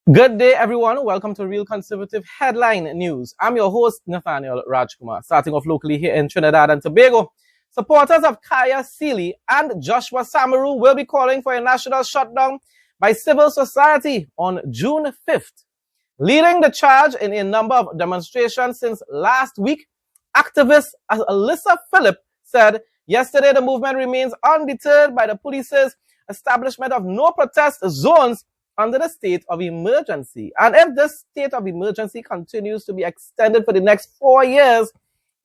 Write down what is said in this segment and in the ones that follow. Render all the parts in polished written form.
Good day, everyone. Welcome to Real Conservative Headline News. I'm your host, Nathaniel Rajkumar. Starting off locally here in Trinidad and Tobago, supporters of Kaya Sealy and Joshua Samaru will be calling for a national shutdown by civil society on June 5th. Leading the charge in a number of demonstrations since last week, activist Alyssa Phillip said yesterday the movement remains undeterred by the police's establishment of no protest zones under the state of emergency. And if this state of emergency continues to be extended for the next 4 years,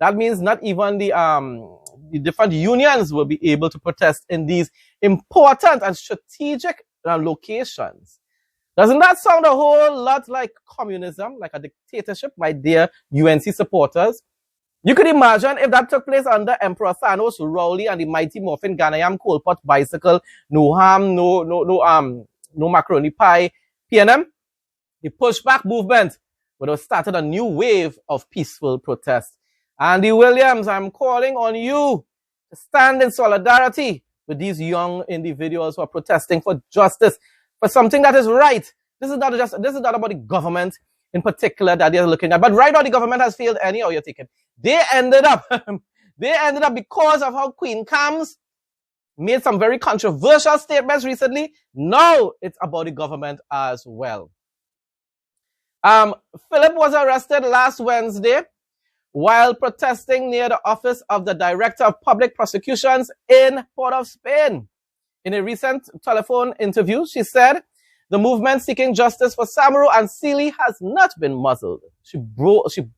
that means not even the different unions will be able to protest in these important and strategic locations. Doesn't that sound a whole lot like communism, like a dictatorship, my dear UNC supporters? You could imagine if that took place under Emperor Thanos, Rowley, and the mighty Morphin Ghanaian coal pot bicycle, no ham, no macaroni pie, PNM, the pushback movement would have started a new wave of peaceful protest. Andy Williams, I'm calling on you to stand in solidarity with these young individuals who are protesting for justice, for something that is right. This is not about the government in particular that they're looking at, but right now the government has failed anyhow you're taking. They ended up because of how Queen Cams made some very controversial statements recently. Now it's about the government as well. Philip was arrested last Wednesday while protesting near the office of the Director of Public Prosecutions in Port of Spain. In a recent telephone interview, she said the movement seeking justice for Samaru and Sealy has not been muzzled. She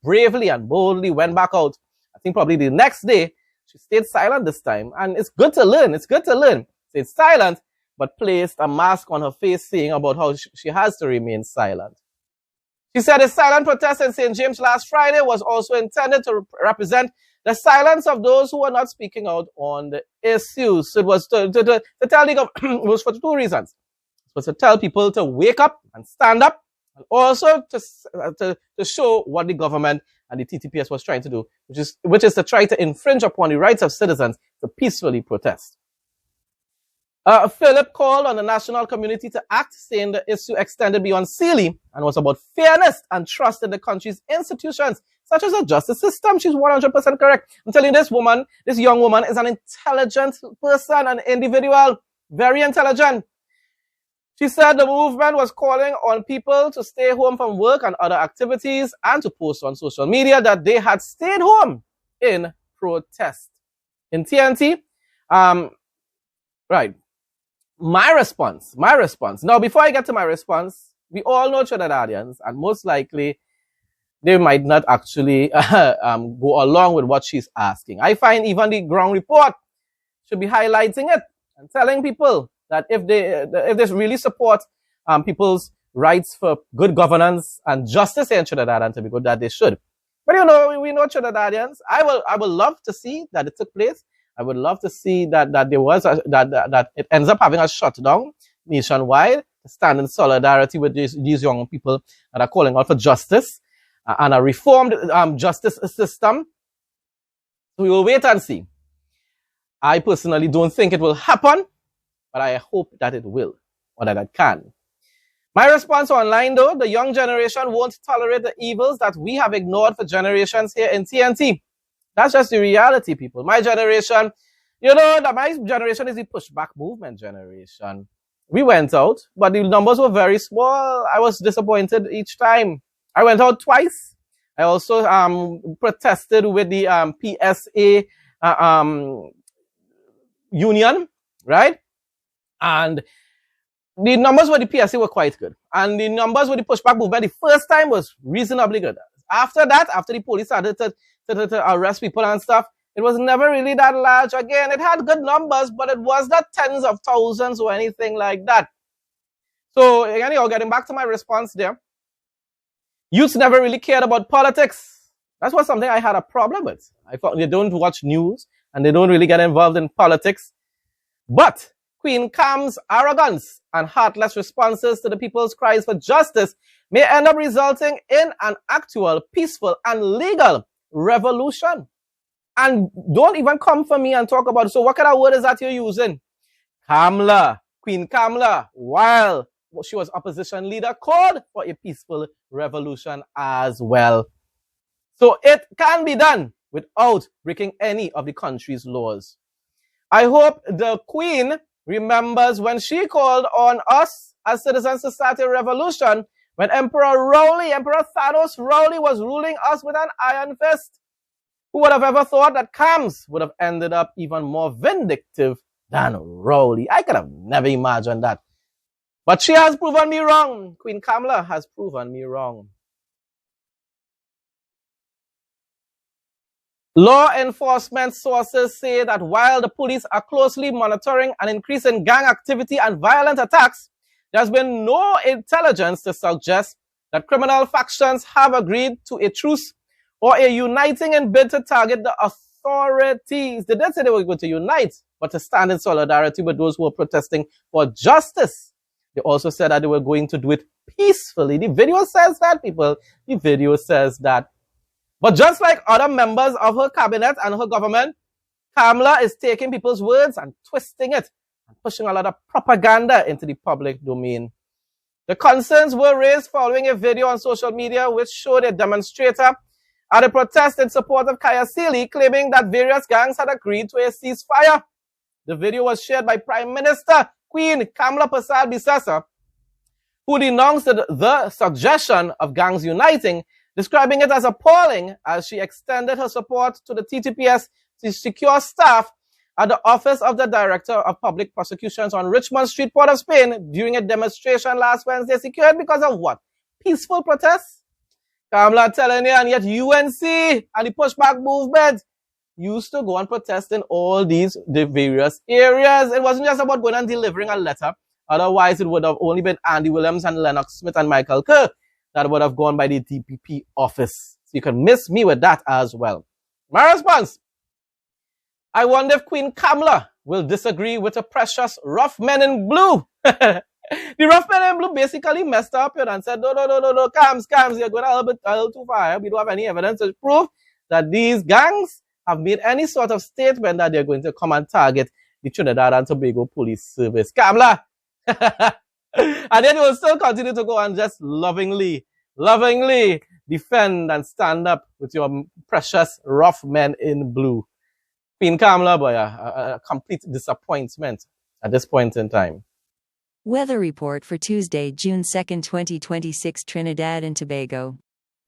bravely and boldly went back out. I think probably the next day, she stayed silent this time, and it's good to learn. It's good to learn. Stayed silent, but placed a mask on her face saying about how she has to remain silent. She said a silent protest in St. James last Friday was also intended to represent the silence of those who were not speaking out on the issues. So it was to tell the government, it was for two reasons. It was to tell people to wake up and stand up, and also to show what the government and the TTPS was trying to do, which is to try to infringe upon the rights of citizens to peacefully protest. Philip called on the national community to act, saying the issue extended beyond Sealy and was about fairness and trust in the country's institutions, such as the justice system. She's 100% correct. I'm telling you, this young woman is an intelligent person, an individual, very intelligent. She said the movement was calling on people to stay home from work and other activities and to post on social media that they had stayed home in protest. In TNT, right. My response. Now, before I get to my response, we all know Trinidadians, and most likely they might not actually go along with what she's asking. I find even the ground report should be highlighting it and telling people that if they really support people's rights for good governance and justice in Trinidad and Tobago, that they should. But we know Trinidadians. I would love to see that it took place. I would love to see that there was that it ends up having a shutdown nationwide to stand in solidarity with these young people that are calling out for justice and a reformed justice system. So we will wait and see. I personally don't think it will happen, but I hope that it will, or that it can. My response online, though, the young generation won't tolerate the evils that we have ignored for generations here in TNT. That's just the reality, people. My generation, my generation is the pushback movement generation. We went out, but the numbers were very small. I was disappointed each time. I went out twice. I also protested with the PSA union, right? And the numbers with the PSA were quite good. And the numbers with the pushback movement the first time was reasonably good. After that, after the police started to arrest people and stuff, it was never really that large. Again, it had good numbers, but it was not tens of thousands or anything like that. So, anyhow, getting back to my response there, youths never really cared about politics. That's what something I had a problem with. I thought they don't watch news and they don't really get involved in politics. But Queen Cam's arrogance and heartless responses to the people's cries for justice may end up resulting in an actual, peaceful, and legal revolution. And don't even come for me and talk about it. So what kind of word is that you're using? Kamla, Queen Kamla, while she was opposition leader, called for a peaceful revolution as well. So it can be done without breaking any of the country's laws. I hope the Queen remembers when she called on us as citizens to start a revolution when Emperor Thanos Rowley was ruling us with an iron fist. Who would have ever thought that Cams would have ended up even more vindictive than Rowley? I could have never imagined that. But she has proven me wrong. Queen Kamala has proven me wrong. Law enforcement sources say that while the police are closely monitoring an increase in gang activity and violent attacks, there's been no intelligence to suggest that criminal factions have agreed to a truce or a uniting in bid to target the authorities. They did say they were going to unite, but to stand in solidarity with those who are protesting for justice. They also said that they were going to do it peacefully. The video says that, people. The video says that. But just like other members of her cabinet and her government, Kamala is taking people's words and twisting it and pushing a lot of propaganda into the public domain. The concerns were raised following a video on social media which showed a demonstrator at a protest in support of Kaya Sealy, claiming that various gangs had agreed to a ceasefire. The video was shared by Prime Minister Queen Kamala Persad-Bissessar, who denounced the suggestion of gangs uniting, describing it as appalling as she extended her support to the TTPS to secure staff at the Office of the Director of Public Prosecutions on Richmond Street, Port of Spain, during a demonstration last Wednesday, secured because of what? Peaceful protests? Kamala telling you, and yet UNC and the pushback movement used to go and protest in all the various areas. It wasn't just about going and delivering a letter. Otherwise, it would have only been Andy Williams and Lennox Smith and Michael Kerr that would have gone by the DPP office. So you can miss me with that as well. My response: I wonder if Queen Kamala will disagree with the precious rough men in blue. The rough men in blue basically messed up and said, no, Cams, you're going a little too far. We don't have any evidence to prove that these gangs have made any sort of statement that they're going to come and target the Trinidad and Tobago Police Service. Kamala! And then you will still continue to go and just lovingly defend and stand up with your precious rough men in blue. Queen Kamala, boy, a complete disappointment at this point in time. Weather report for Tuesday, June 2, 2026, Trinidad and Tobago.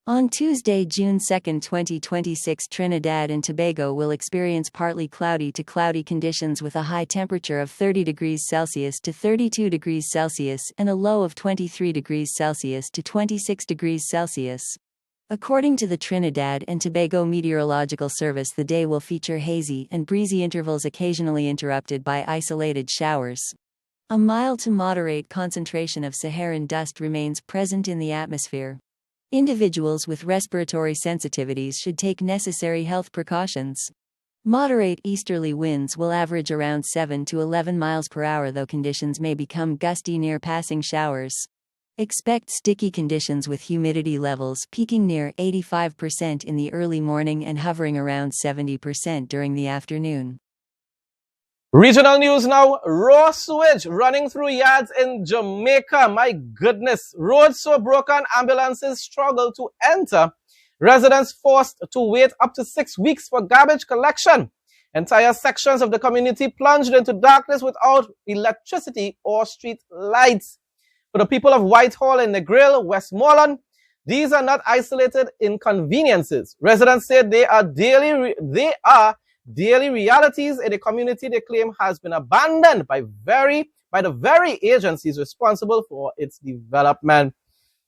On Tuesday, June 2, 2026, Trinidad and Tobago will experience partly cloudy to cloudy conditions with a high temperature of 30 degrees Celsius to 32 degrees Celsius and a low of 23 degrees Celsius to 26 degrees Celsius. According to the Trinidad and Tobago Meteorological Service, the day will feature hazy and breezy intervals occasionally interrupted by isolated showers. A mild to moderate concentration of Saharan dust remains present in the atmosphere. Individuals with respiratory sensitivities should take necessary health precautions. Moderate easterly winds will average around 7 to 11 miles per hour, though conditions may become gusty near passing showers. Expect sticky conditions with humidity levels peaking near 85% in the early morning and hovering around 70% during the afternoon. Regional news now. Raw sewage running through yards in Jamaica. My goodness. Roads so broken, ambulances struggle to enter. Residents forced to wait up to 6 weeks for garbage collection. Entire sections of the community plunged into darkness without electricity or street lights. For the people of Whitehall and Negril, Westmoreland, these are not isolated inconveniences. Residents say they are daily realities in a community they claim has been abandoned by the very agencies responsible for its development.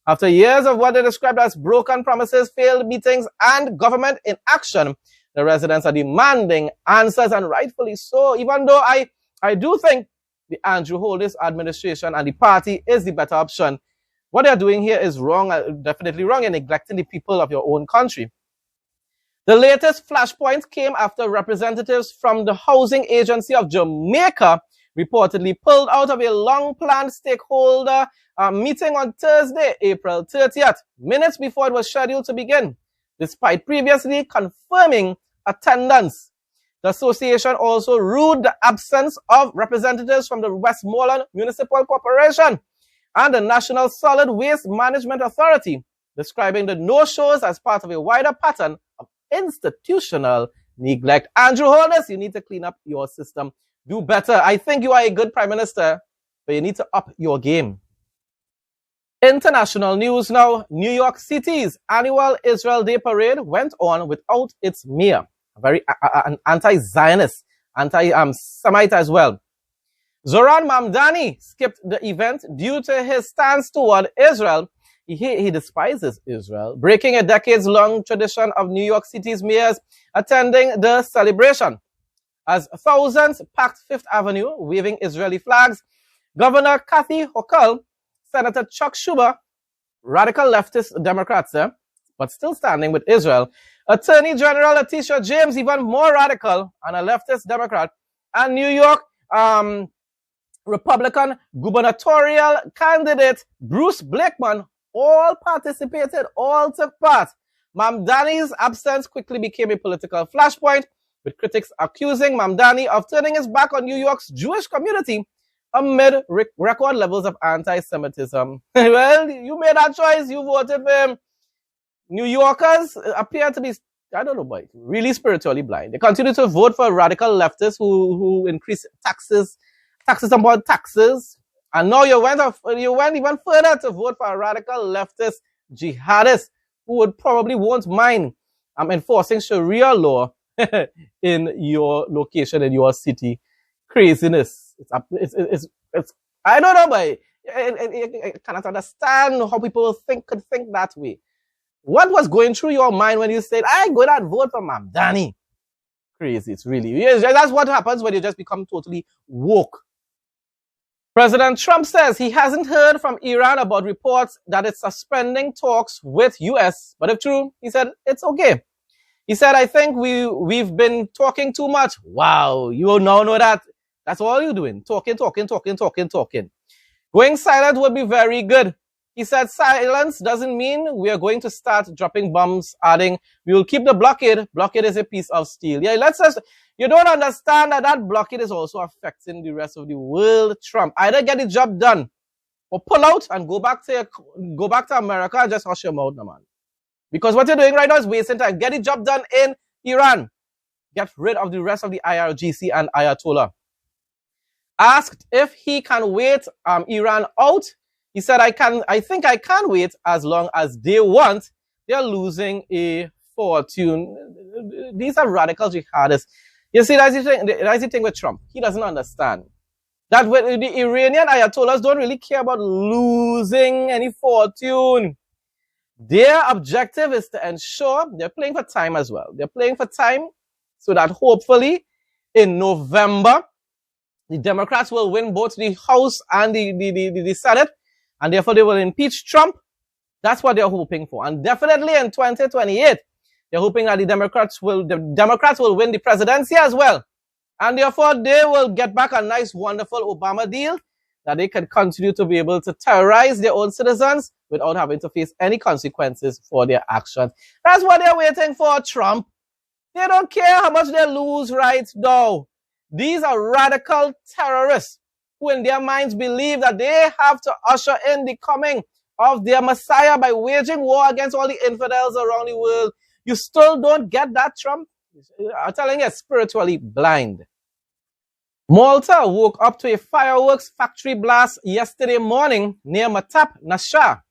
After years of what they described as broken promises, failed meetings, and government inaction, the residents are demanding answers, and rightfully so, even though I do think the Andrew Holness administration and the party is the better option. What they're doing here is wrong, definitely wrong, and neglecting the people of your own country. The latest flashpoint came after representatives from the Housing Agency of Jamaica reportedly pulled out of a long-planned stakeholder meeting on Thursday, April 30th, minutes before it was scheduled to begin, despite previously confirming attendance. The association also ruled the absence of representatives from the Westmoreland Municipal Corporation and the National Solid Waste Management Authority, describing the no-shows as part of a wider pattern of institutional neglect. Andrew Holness, you need to clean up your system. Do better. I think you are a good Prime Minister, but you need to up your game. International news now. New York City's annual Israel Day parade went on without its mayor, a very an anti-Zionist, anti-Semite as well. Zoran Mamdani skipped the event due to his stance toward Israel. He despises Israel, breaking a decades-long tradition of New York City's mayors attending the celebration. As thousands packed Fifth Avenue, waving Israeli flags, Governor Kathy Hochul, Senator Chuck Schumer, radical leftist Democrats, but still standing with Israel, Attorney General Letitia James, even more radical and a leftist Democrat, and New York Republican gubernatorial candidate Bruce Blakeman all participated, all took part. Mamdani's absence quickly became a political flashpoint, with critics accusing Mamdani of turning his back on New York's Jewish community amid record levels of anti-Semitism. Well, you made that choice. You voted for him. New Yorkers appear to be, I don't know, but really spiritually blind. They continue to vote for radical leftists who increase taxes upon taxes. And now you went even further to vote for a radical leftist jihadist who would probably won't mind enforcing Sharia law in your location, in your city. Craziness. It's I don't know, but I cannot understand how people could think that way. What was going through your mind when you said, I'm going to vote for Mamdani? Crazy. It's really, that's what happens when you just become totally woke. President Trump says he hasn't heard from Iran about reports that it's suspending talks with US. But if true, he said, it's okay. He said, I think we've been talking too much. Wow, you now know that. That's all you're doing. Talking. Going silent would be very good. He said, silence doesn't mean we are going to start dropping bombs, adding, we will keep the blockade. Blockade is a piece of steel. Yeah, you don't understand that blockade is also affecting the rest of the world. Trump, either get the job done or pull out and go back to America and just hush your mouth, no man. Because what you're doing right now is wasting time. Get the job done in Iran. Get rid of the rest of the IRGC and Ayatollah. Asked if he can wait Iran out, he said, I think I can wait as long as they want. They're losing a fortune. These are radical jihadists. You see, that's the thing with Trump. He doesn't understand that the Iranian Ayatollahs don't really care about losing any fortune. Their objective is to ensure they're playing for time as well. They're playing for time so that hopefully in November, the Democrats will win both the House and the Senate, and therefore they will impeach Trump. That's what they're hoping for. And definitely in 2028, they're hoping that the Democrats will win the presidency as well. And therefore they will get back a nice, wonderful Obama deal that they can continue to be able to terrorize their own citizens without having to face any consequences for their actions. That's what they're waiting for, Trump. They don't care how much they lose right now. These are radical terrorists who in their minds believe that they have to usher in the coming of their Messiah by waging war against all the infidels around the world. You still don't get that, Trump? I'm telling you, spiritually blind. Malta woke up to a fireworks factory blast yesterday morning near Matap, Nasha.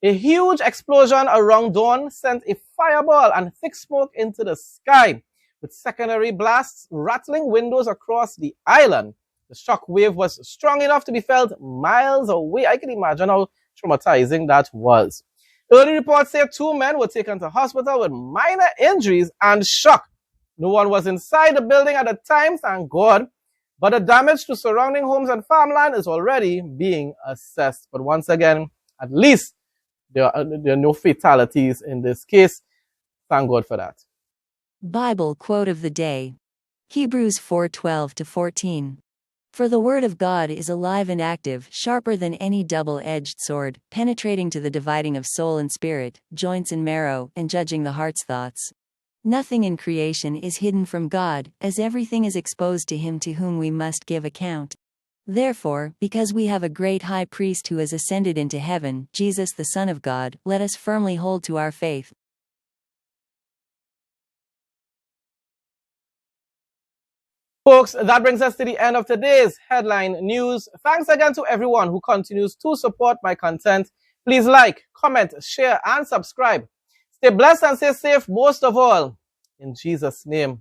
A huge explosion around dawn sent a fireball and thick smoke into the sky, with secondary blasts rattling windows across the island. The shock wave was strong enough to be felt miles away. I can imagine how traumatizing that was. Early reports say 2 men were taken to hospital with minor injuries and shock. No one was inside the building at the time, thank God, but the damage to surrounding homes and farmland is already being assessed. But once again, at least there are no fatalities in this case. Thank God for that. Bible quote of the day. Hebrews 4:12-14. For the word of God is alive and active, sharper than any double-edged sword, penetrating to the dividing of soul and spirit, joints and marrow, and judging the heart's thoughts. Nothing in creation is hidden from God, as everything is exposed to him to whom we must give account. Therefore, because we have a great high priest who has ascended into heaven, Jesus the Son of God, let us firmly hold to our faith. Folks, that brings us to the end of today's headline news. Thanks again to everyone who continues to support my content. Please like, comment, share, and subscribe. Stay blessed and stay safe most of all. In Jesus' name.